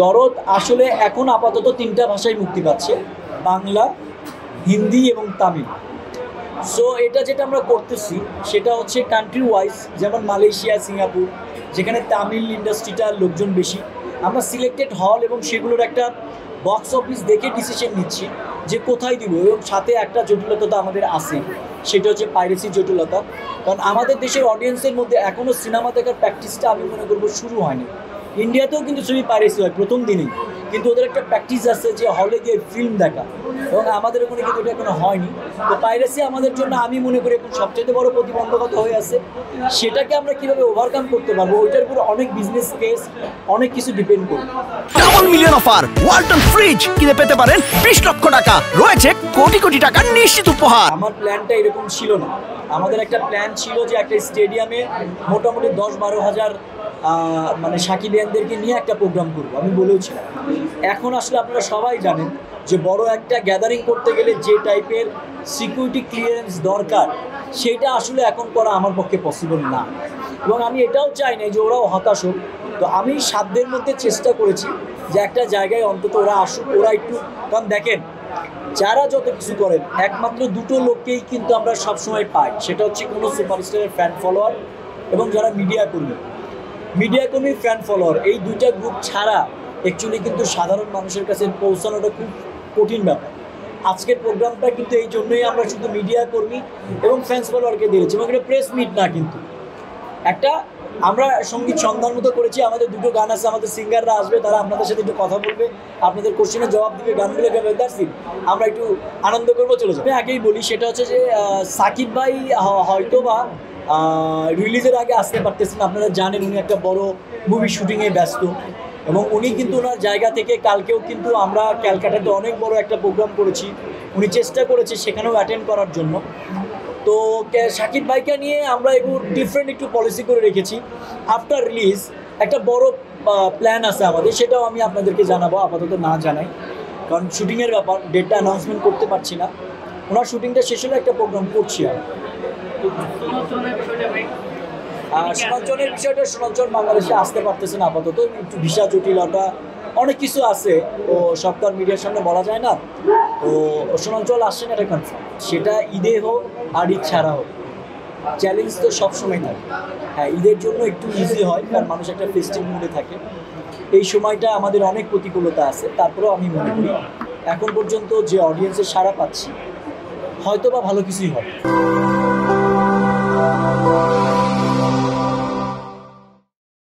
দরদ আসলে এখন আপাতত 3টা ভাষায় মুক্তি পাচ্ছে, বাংলা, হিন্দি এবং তামিল। সো এটা যেটা আমরা করতেছি সেটা হচ্ছে কান্ট্রি ওয়াইজ, যেমন মালয়েশিয়া, সিঙ্গাপুর, যেখানে তামিল ইন্ডাস্ট্রিটার লোকজন বেশি, আমরা সিলেক্টেড হল এবং সেগুলোর একটা বক্স অফিস দেখে ডিসিশন নিচ্ছি যে কোথায় দিব। এবং সাথে একটা জটিলতা তো আমাদের আছে, সেটা হচ্ছে পাইরেসি জটিলতা। কারণ আমাদের দেশের অডিয়েন্সের মধ্যে এখনও সিনেমা দেখার প্র্যাকটিসটা আমি মনে করবো শুরু হয়নি। ইন্ডিয়াতেও কিন্তু ছবি পাইরেসি হয় প্রথম দিনেই, কিন্তু ওদের একটা প্র্যাকটিস আছে যে হলে গিয়ে ফিল্ম দেখা, এবং আমাদের ওখানে কিন্তু এটা এখনো হয়নি। তো পাইরেসি আমাদের জন্য আমি মনে করি এখন সবচেয়ে বড় প্রতিবন্ধকতা হয়ে আছে। সেটাকে আমরা কিভাবে ওভারকাম করতে পারবো, ওইটার উপর অনেক বিজনেস কেস, অনেক কিছু ডিপেন্ড করবে। Double million offer, Walton fridge কিনে পেতে পারেন 20 লক্ষ টাকা, রয়েছে কোটি কোটি টাকার নিশ্চিত উপহার। আমার প্ল্যানটা এরকম ছিল না। আমাদের একটা প্ল্যান ছিল যে একটা স্টেডিয়ামে মোটামুটি 10-12 হাজার মানে সাকিবিয়ানদেরকে নিয়ে একটা প্রোগ্রাম করবো, আমি বলেওছিলাম। এখন আসলে আপনারা সবাই জানেন যে বড় একটা গ্যাদারিং করতে গেলে যে টাইপের সিকিউরিটি ক্লিয়ারেন্স দরকার, সেইটা আসলে এখন করা আমার পক্ষে পসিবল না। এবং আমি এটাও চাই না যে ওরাও হতাশ হোক। তো আমি সাধ্যের মধ্যে চেষ্টা করেছি যে একটা জায়গায় অন্তত ওরা আসুক, ওরা একটু। কারণ দেখেন, যারা যত কিছু করেন একমাত্র দুটো লোককেই কিন্তু আমরা সবসময় পাই, সেটা হচ্ছে কোনো সুপারস্টারের ফ্যান ফলোয়ার এবং যারা মিডিয়া কর্মী ফ্যান ফলোয়ার। এই দুইটা গ্রুপ ছাড়া অ্যাকচুয়ালি কিন্তু সাধারণ মানুষের কাছে পৌঁছানোটা খুব কঠিন ব্যাপার। আজকের প্রোগ্রামটা কিন্তু এই জন্যই আমরা শুধু মিডিয়া কর্মী এবং ফ্যান্স ফলোয়ারকে দিয়েছি, এবং এটা প্রেস মিট না, কিন্তু একটা আমরা সঙ্গীত সন্ধান মতো করেছি। আমাদের দুটো গান আছে, আমাদের সিঙ্গাররা আসবে, তারা আপনাদের সাথে একটু কথা বলবে, আপনাদের কোশ্চেনের জবাব দিবে, গানগুলো গাবে, দ্যাটস ইট। আমরা একটু আনন্দ করবো, চলে যাবো। আগেই বলি, সেটা হচ্ছে যে সাকিব ভাই হয়তো বা রিলিজের আগে আসতে পারতেছেন। আপনারা জানেন উনি একটা বড় মুভি শুটিংয়ে ব্যস্ত, এবং উনি কিন্তু ওনার জায়গা থেকে কালকেও কিন্তু আমরা ক্যালকাটাতে অনেক বড় একটা প্রোগ্রাম করেছি, উনি চেষ্টা করেছে সেখানেও অ্যাটেন্ড করার জন্য। তো সাকিব ভাইকে নিয়ে আমরা একটু ডিফারেন্ট একটু পলিসি করে রেখেছি। আফটার রিলিজ একটা বড় প্ল্যান আছে আমাদের, সেটাও আমি আপনাদেরকে জানাবো, আপাতত না জানাই, কারণ শুটিংয়ের ব্যাপার, ডেটটা অ্যানাউন্সমেন্ট করতে পারছি না। ওনার শুটিংটা শেষ হলে একটা প্রোগ্রাম করছি। আর সোনাঞ্চলের বিষয়টা, সোনাঞ্চল বাংলাদেশে আসতে পারতেছে না আপাতত, একটু ভিসা জটিলতা, অনেক কিছু আছে, তো সবটার মিডিয়ার সামনে বলা যায় না। তো সোনাঞ্চল আসছে না, এটা কনফার্ম। সেটা ঈদে হোক আর ঈদ ছাড়া হোক, চ্যালেঞ্জ তো সবসময় থাকে। হ্যাঁ, ঈদের জন্য একটু ইজি হয়, কারণ মানুষ একটা ফেস্টিভ মুডে থাকে। এই সময়টা আমাদের অনেক প্রতিকূলতা আছে, তারপরেও আমি মনে করি এখন পর্যন্ত যে অডিয়েন্সের সাড়া পাচ্ছি, হয়তো বা ভালো কিছুই হয়।